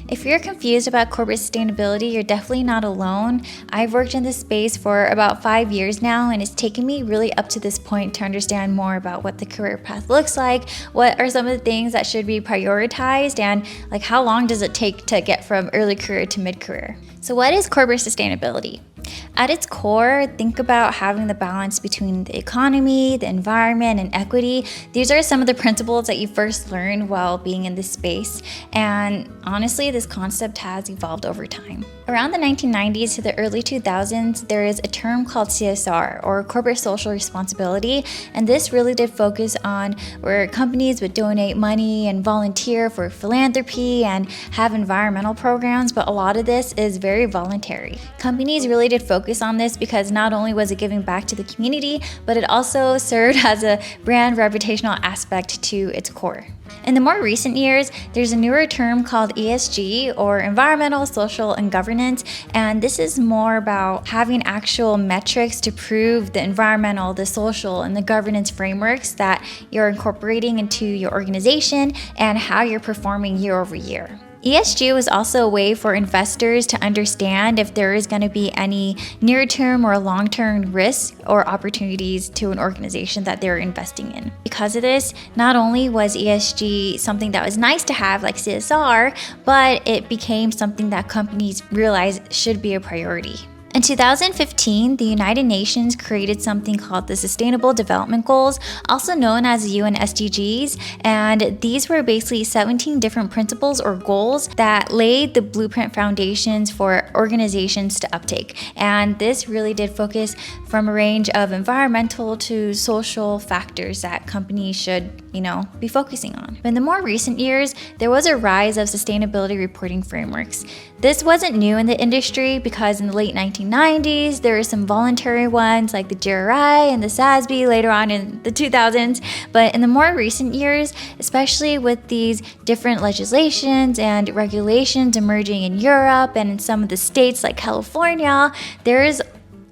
If you're confused about corporate sustainability, you're definitely not alone. I've worked in this space for about 5 years now, and it's taken me really up to this point to understand more about what the career path looks like, what are some of the things that should be prioritized, and like how long does it take to get from early career to mid-career. So what is corporate sustainability? At its core, think about having the balance between the economy, the environment, and equity. These are some of the principles that you first learn while being in this space. And honestly, this concept has evolved over time. Around the 1990s to the early 2000s, there is a term called CSR, or corporate social responsibility. And this really did focus on where companies would donate money and volunteer for philanthropy and have environmental programs, but a lot of this is very voluntary. Companies really did focus on this because not only was it giving back to the community, but it also served as a brand reputational aspect to its core. In the more recent years, there's a newer term called ESG, or environmental, social, and governance, and this is more about having actual metrics to prove the environmental, the social, and the governance frameworks that you're incorporating into your organization and how you're performing year over year. ESG was also a way for investors to understand if there is going to be any near-term or long-term risks or opportunities to an organization that they're investing in. Because of this, not only was ESG something that was nice to have like CSR, but it became something that companies realized should be a priority. In 2015, the United Nations created something called the Sustainable Development Goals, also known as UN SDGs, and these were basically 17 different principles or goals that laid the blueprint foundations for organizations to uptake. And this really did focus from a range of environmental to social factors that companies should, be focusing on. But in the more recent years, there was a rise of sustainability reporting frameworks. This wasn't new in the industry because in the late 1990s, there were some voluntary ones like the GRI and the SASB later on in the 2000s. But in the more recent years, especially with these different legislations and regulations emerging in Europe and in some of the states like California, there is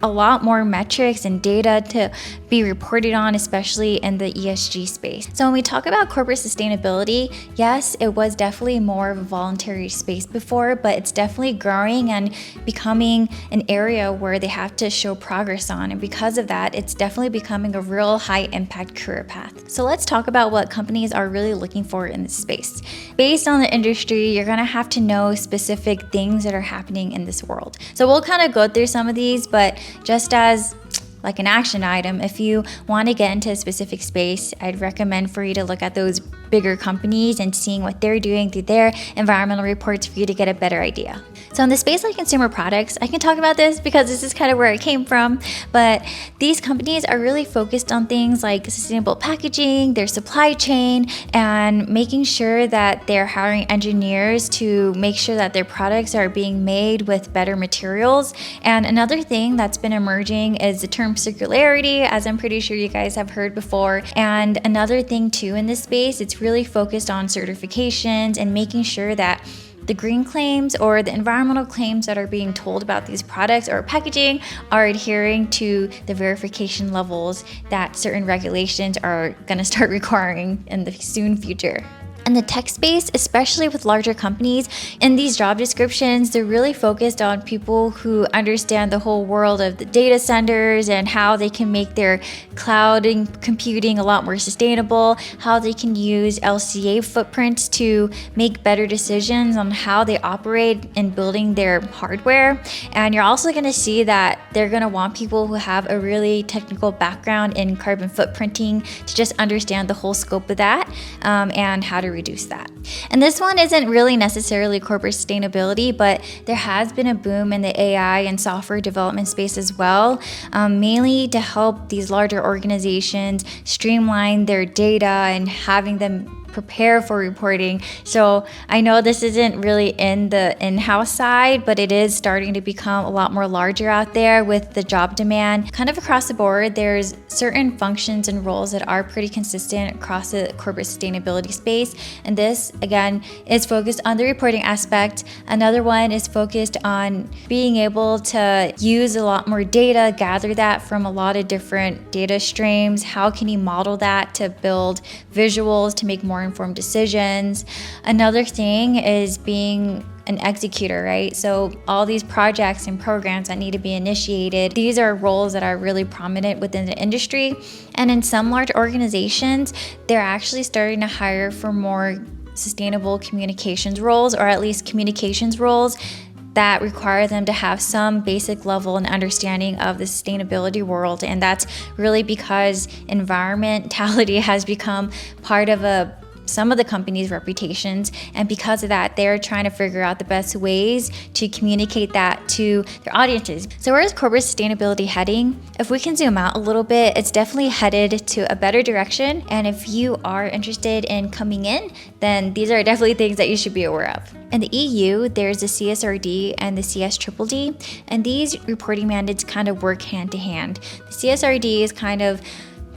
a lot more metrics and data to be reported on, especially in the ESG space. So when we talk about corporate sustainability, yes, it was definitely more of a voluntary space before, but it's definitely growing and becoming an area where they have to show progress on. And because of that, it's definitely becoming a real high impact career path. So let's talk about what companies are really looking for in this space. Based on the industry, you're gonna have to know specific things that are happening in this world. So we'll kind of go through some of these, but just as like an action item, if you want to get into a specific space, I'd recommend for you to look at those bigger companies and seeing what they're doing through their environmental reports for you to get a better idea. So in the space like consumer products, I can talk about this because this is kind of where I came from, but these companies are really focused on things like sustainable packaging, their supply chain, and making sure that they're hiring engineers to make sure that their products are being made with better materials. And another thing that's been emerging is the term circularity, as I'm pretty sure you guys have heard before. And another thing too in this space, it's really focused on certifications and making sure that the green claims or the environmental claims that are being told about these products or packaging are adhering to the verification levels that certain regulations are going to start requiring in the soon future. In the tech space, especially with larger companies, in these job descriptions, they're really focused on people who understand the whole world of the data centers and how they can make their cloud and computing a lot more sustainable, how they can use LCA footprints to make better decisions on how they operate in building their hardware. And you're also going to see that they're going to want people who have a really technical background in carbon footprinting to just understand the whole scope of that and how to reduce that. And this one isn't really necessarily corporate sustainability, but there has been a boom in the AI and software development space as well, mainly to help these larger organizations streamline their data and having them prepare for reporting. So I know this isn't really in the in-house side, but it is starting to become a lot more larger out there with the job demand. Kind of across the board, there's certain functions and roles that are pretty consistent across the corporate sustainability space. And this, again, is focused on the reporting aspect. Another one is focused on being able to use a lot more data, gather that from a lot of different data streams. How can you model that to build visuals to make more informed decisions? Another thing is being an executor, right? So all these projects and programs that need to be initiated, these are roles that are really prominent within the industry. And in some large organizations, they're actually starting to hire for more sustainable communications roles, or at least communications roles that require them to have some basic level and understanding of the sustainability world. And that's really because environmentality has become part of some of the companies' reputations, and because of that, they're trying to figure out the best ways to communicate that to their audiences. So where is corporate sustainability heading? If we can zoom out a little bit, it's definitely headed to a better direction. And if you are interested in coming in, then these are definitely things that you should be aware of. In the EU, there's the CSRD and the CSDDD, and these reporting mandates kind of work hand to hand. The CSRD is kind of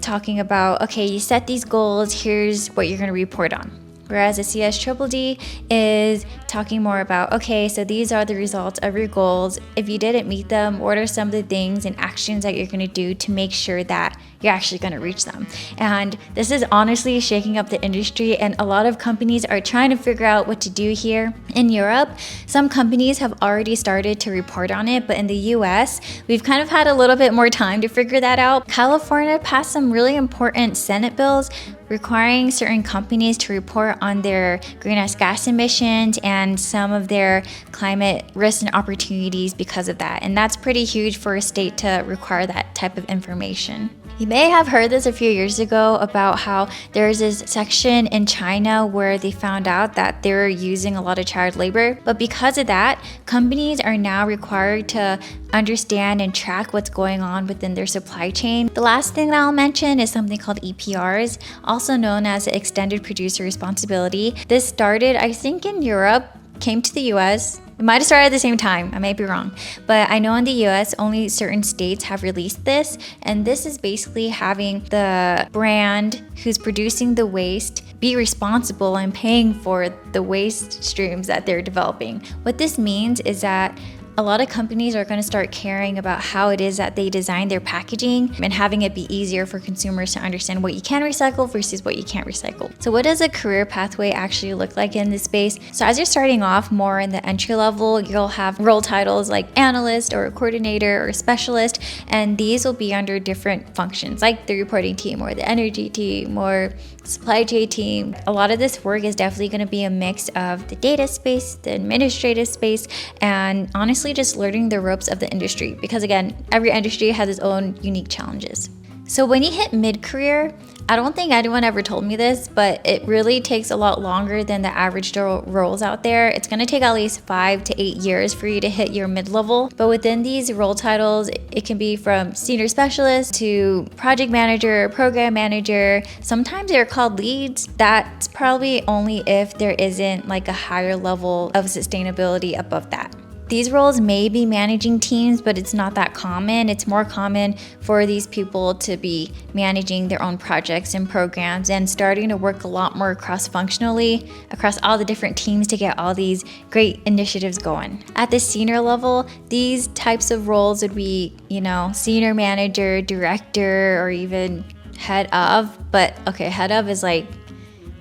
talking about, okay, you set these goals, here's what you're going to report on. Whereas the CSDDD is talking more about, okay, so these are the results of your goals. If you didn't meet them, what are some of the things and actions that you're going to do to make sure that you're actually going to reach them? And this is honestly shaking up the industry, and a lot of companies are trying to figure out what to do here. In Europe, some companies have already started to report on it, but in the US, we've kind of had a little bit more time to figure that out. California passed some really important Senate bills requiring certain companies to report on their greenhouse gas emissions and some of their climate risks and opportunities because of that. And that's pretty huge for a state to require that type of information. You may have heard this a few years ago about how there's this section in China where they found out that they were using a lot of child labor. But because of that, companies are now required to understand and track what's going on within their supply chain. The last thing that I'll mention is something called EPRs, also known as Extended Producer Responsibility. This started, I think, in Europe, came to the US. It might have started at the same time, I may be wrong, but I know in the US only certain states have released this, and this is basically having the brand who's producing the waste be responsible and paying for the waste streams that they're developing. What this means is that a lot of companies are going to start caring about how it is that they design their packaging and having it be easier for consumers to understand what you can recycle versus what you can't recycle. So what does a career pathway actually look like in this space? So as you're starting off more in the entry level, you'll have role titles like analyst or coordinator or specialist, and these will be under different functions like the reporting team or the energy team or supply chain team. A lot of this work is definitely going to be a mix of the data space, the administrative space, and honestly just learning the ropes of the industry, because again, every industry has its own unique challenges. So when you hit mid-career, I don't think anyone ever told me this, but it really takes a lot longer than the average roles out there. It's going to take at least 5 to 8 years for you to hit your mid-level. But within these role titles, it can be from senior specialist to project manager, program manager. Sometimes they're called leads. That's probably only if there isn't like a higher level of sustainability above that. These roles may be managing teams, but it's not that common. It's more common for these people to be managing their own projects and programs and starting to work a lot more cross-functionally across all the different teams to get all these great initiatives going. At the senior level, these types of roles would be, senior manager, director, or even head of. But okay, head of is like,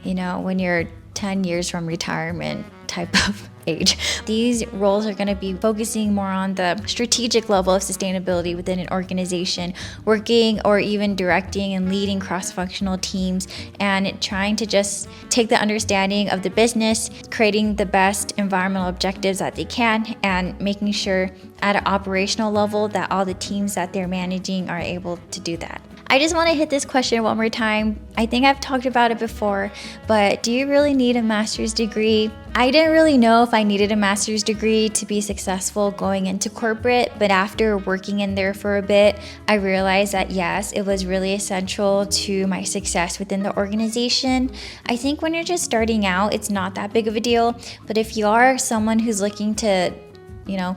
when you're 10 years from retirement type of age. These roles are going to be focusing more on the strategic level of sustainability within an organization, working or even directing and leading cross-functional teams, and trying to just take the understanding of the business, creating the best environmental objectives that they can, and making sure at an operational level that all the teams that they're managing are able to do that. I just want to hit this question one more time. I think I've talked about it before, but do you really need a master's degree? I didn't really know if I needed a master's degree to be successful going into corporate, but after working in there for a bit, I realized that yes, it was really essential to my success within the organization. I think when you're just starting out, it's not that big of a deal, but if you are someone who's looking to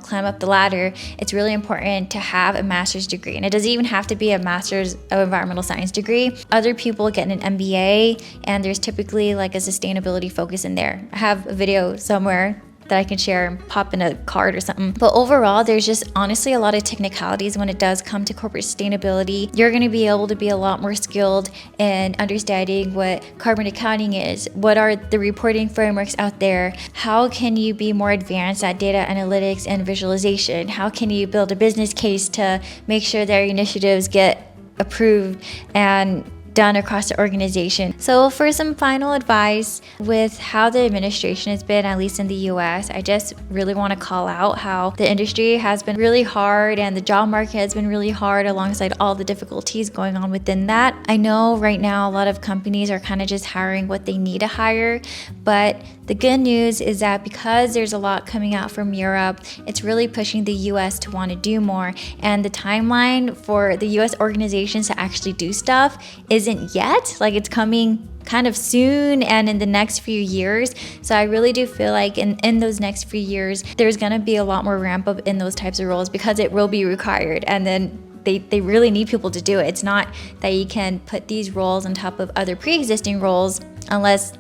climb up the ladder, it's really important to have a master's degree. And it doesn't even have to be a master's of environmental science degree. Other people get an MBA, and there's typically like a sustainability focus in there. I have a video somewhere that I can share and pop in a card or something. But overall, there's just honestly a lot of technicalities when it does come to corporate sustainability. You're going to be able to be a lot more skilled in understanding what carbon accounting is, what are the reporting frameworks out there, how can you be more advanced at data analytics and visualization, how can you build a business case to make sure their initiatives get approved and done across the organization. So for some final advice with how the administration has been, at least in the US, I just really want to call out how the industry has been really hard and the job market has been really hard alongside all the difficulties going on within that. I know right now a lot of companies are kind of just hiring what they need to hire, but the good news is that because there's a lot coming out from Europe, it's really pushing the US to want to do more. And the timeline for the US organizations to actually do stuff isn't yet. Like, it's coming kind of soon and in the next few years. So I really do feel like in those next few years, there's going to be a lot more ramp up in those types of roles because it will be required. And then they really need people to do it. It's not that you can put these roles on top of other pre-existing roles unless,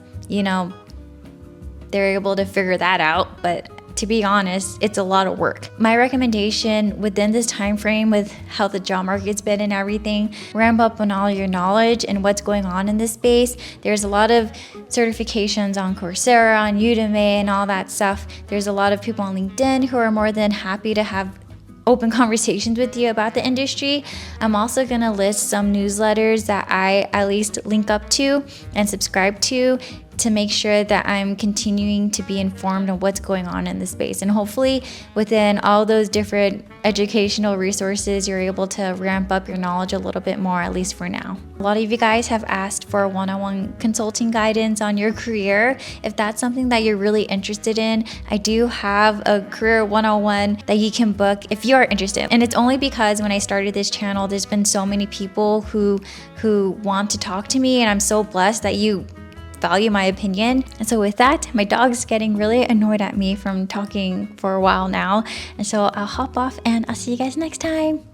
they're able to figure that out. But to be honest, it's a lot of work. My recommendation within this time frame with how the job market's been and everything, ramp up on all your knowledge and what's going on in this space. There's a lot of certifications on Coursera, on Udemy, and all that stuff. There's a lot of people on LinkedIn who are more than happy to have open conversations with you about the industry. I'm also gonna list some newsletters that I at least link up to and subscribe to make sure that I'm continuing to be informed on what's going on in the space. And hopefully within all those different educational resources, you're able to ramp up your knowledge a little bit more, at least for now. A lot of you guys have asked for one-on-one consulting guidance on your career. If that's something that you're really interested in, I do have a career one-on-one that you can book if you are interested. And it's only because when I started this channel, there's been so many people who want to talk to me, and I'm so blessed that you value my opinion. And so with that, my dog's getting really annoyed at me from talking for a while now. And so I'll hop off and I'll see you guys next time.